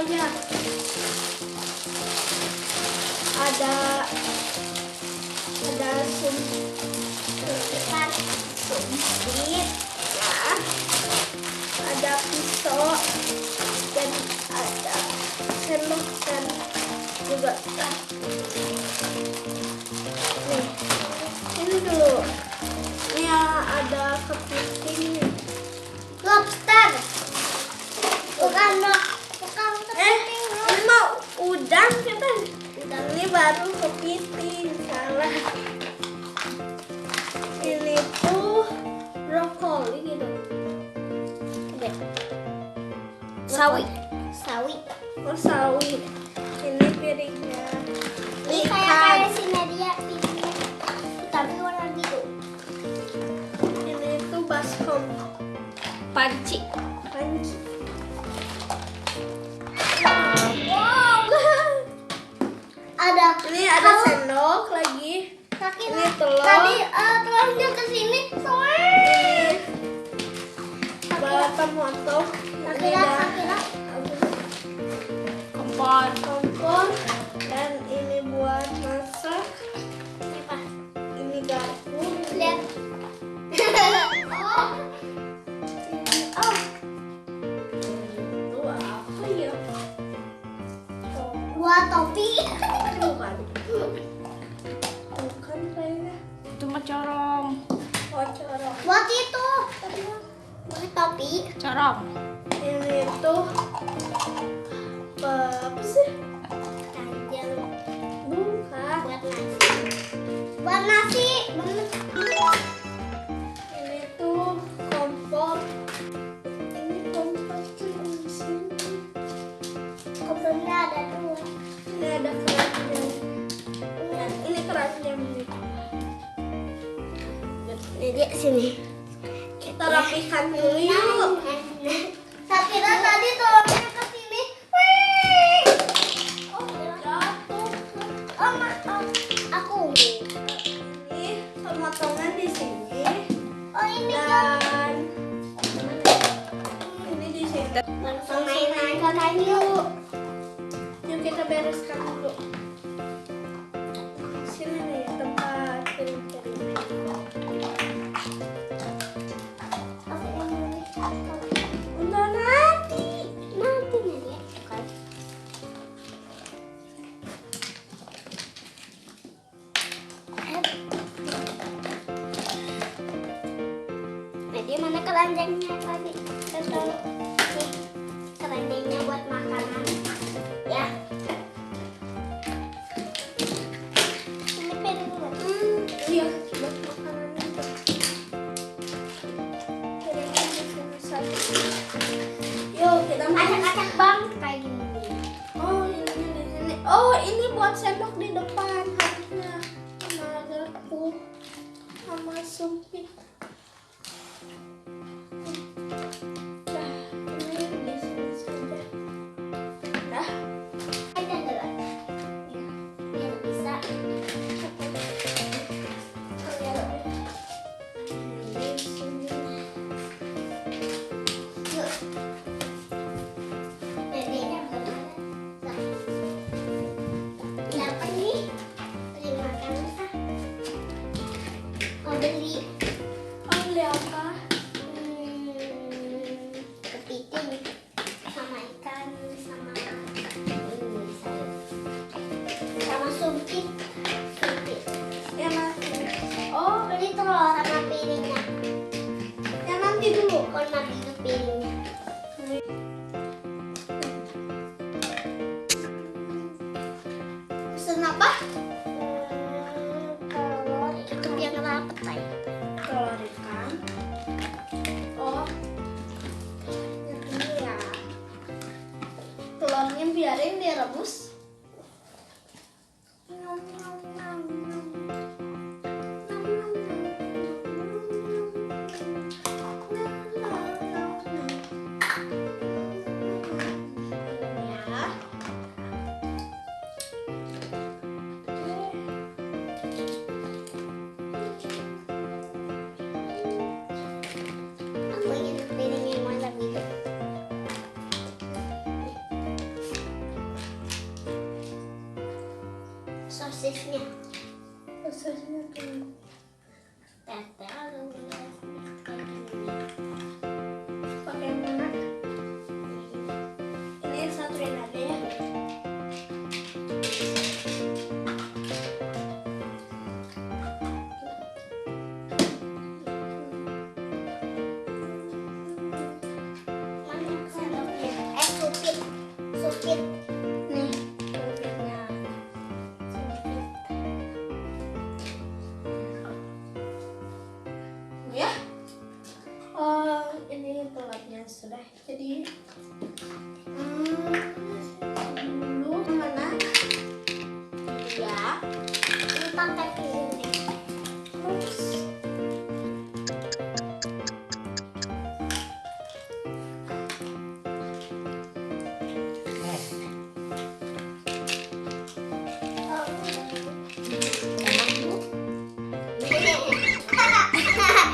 aja. Ada sumpit ya, ada pisau dan ada sendok dan juga nih, ini dulu ini ada kepiting lobster, bukan kepiting. Ini mau udang kita, ini baru kepiting, salah. Ini tuh brokoli gitu. Sawi. Oh, sawi. Ini piringnya. Ini kayak si Nadia piringnya, tapi warna biru. Ini tuh baskom. Panci. Wow. Ini ada sendok lagi. Ini telur. Tadi telurnya kesini. Batam motong. Kira-kira Kompor. Dan ini buat masak. apa? Ini garpu. Lihat. Itu apa ya? Buat topi. Bukan kayaknya. Itu mah corong. Oh, corong. Buat itu. Buat topi. Corong. Ini tuh apa sih? Kanjeng. Bukan. Buat nasi. Ini tuh kompor. Ini kompor tuh di sini. Kompornya ada 2. Ini ada keranjang. Dan ini keranjang ini. Jadi sini. Kita rapikan dulu yuk. Saya kira tadi telurnya ke sini. Wih. Oh, Jatuh. Aku. Ini pemotongan di sini. Oh, ini kan. Dan ini di sini. Langsung main yuk. Yuk kita bereskan dulu. Sini nih tempat piring-piring. Udah nanti. Nanti ya. Jadi mana keranjangnya tadi? Kita taruh nih, keranjangnya buat makanan. Ya. Ini piringnya. Iya, buat makanan itu. Piringnya di sini satu. Yuk kita masak. Acak-acak bang kayak gini. Oh, ini di sini. Oh, ini buat sendok di depan harusnya. Sama garpu, sama sumpit. Dah, ini di sini saja. Dah. Ada adalah. Ya, biar bisa. Di sini. Yuk. Dedeknya belum ada. Nah. Apa nih? Beli makanan ah. Mau beli Oh, beli apa? kepiting sama ikan sama ini sayur sama sumpit. Ya nanti. Oh, beli telur sama piringnya. Ya nanti dulu. Warna biru piringnya. Pesen apa? Telur itu yang rapet ya. Telur ikan. Oh, yang ini ya. Telurnya biarin direbus. Aku ingin piring yang warna biru. sosisnya. Sosisnya tuh. Tetel Pakai mana? Ini satuin aja ya. mana sendoknya? Supit. Supit. Nih, supitnya. Supit. Ya. Oh, ini pelatnya sudah. Jadi dulu mana? Ya. Ini pakai piring. Terus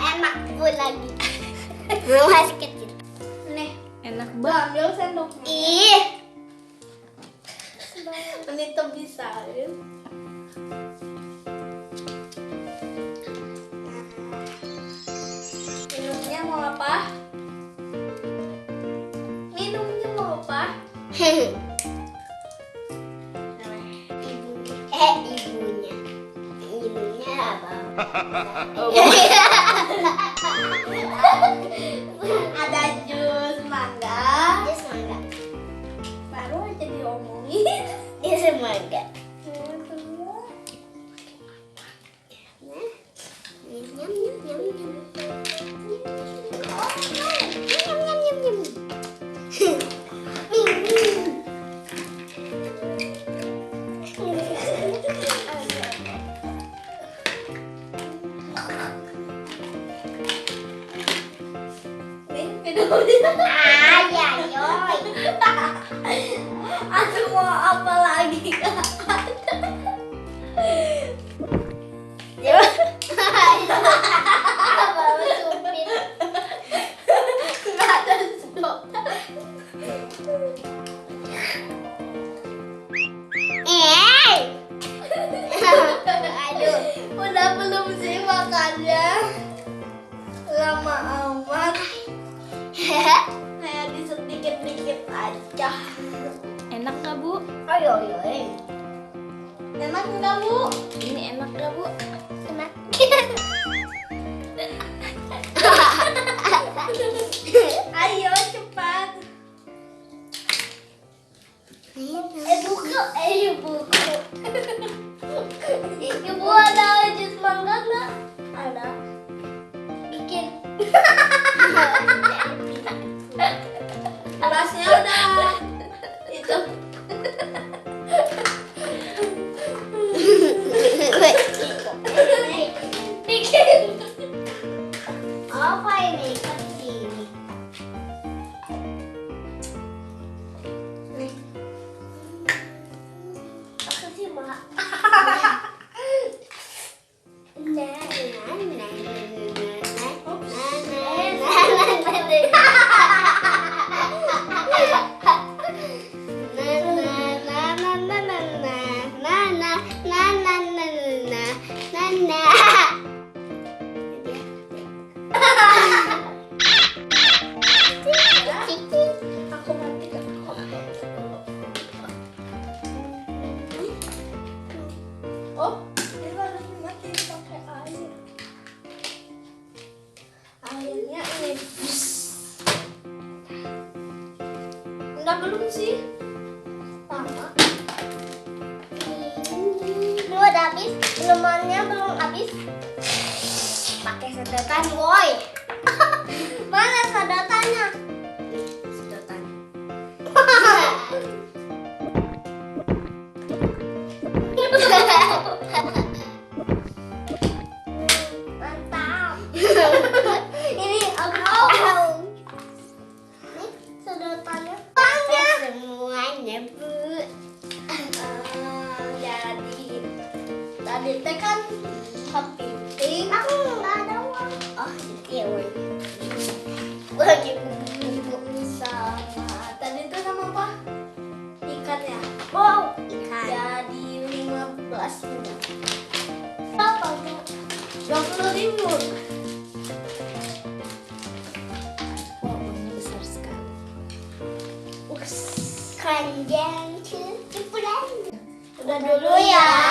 Enak bu lagi. Masih kecil. nih, Enak ambil sendoknya. Ih. Ini tuh bisa. Ya. Minumnya mau apa? Minumnya mau apa? Ibunya. Ibunya apa? Ada jus mangga. Jus mangga. Baru aja diomongin. Jus mangga. Nyam nyam nyam nyam. Oh, nyam nyam nyam nyam. Nih, minumnya. Ayah, yoy. Aduh, mau apa lagi? Bawa supit. Nggak ada sendok. Aduh. Udah belum sih makannya? Lama amat. Kayak sedikit-dikit aja. Enak gak bu? Ayo, yoy. Enak nggak, Bu? Ini enak gak bu? Enak. Ayo cepat. Buku. Buku. Ibu ada jus mangga nggak? Ada. Bikin. Gelasnya udah. Itu. Bikin. Apa ini? Kesini. Aku sih Mak. Aku mati kan. Oh, ini harus mati pakai air. Airnya ini. Enggak belum sih. Lama. Lu udah habis? Minumannya belum habis? Pakai sedotan, woi. Mana sedotannya? Sedotan. Mantap. Ini aku. Ini sedotannya. Semuanya, Bu. Jadi tadi teh kan kepiting. Aku nggak ada uang. Oh, iya, woi. Bagi Sama tadi itu nama apa? Ikan ya. wow, ikan. Jadi 15 tasnya. Apa Bu? 20.000. Wah, uangnya besar sekali. Keranjang cuci pulang. Udah dulu ya.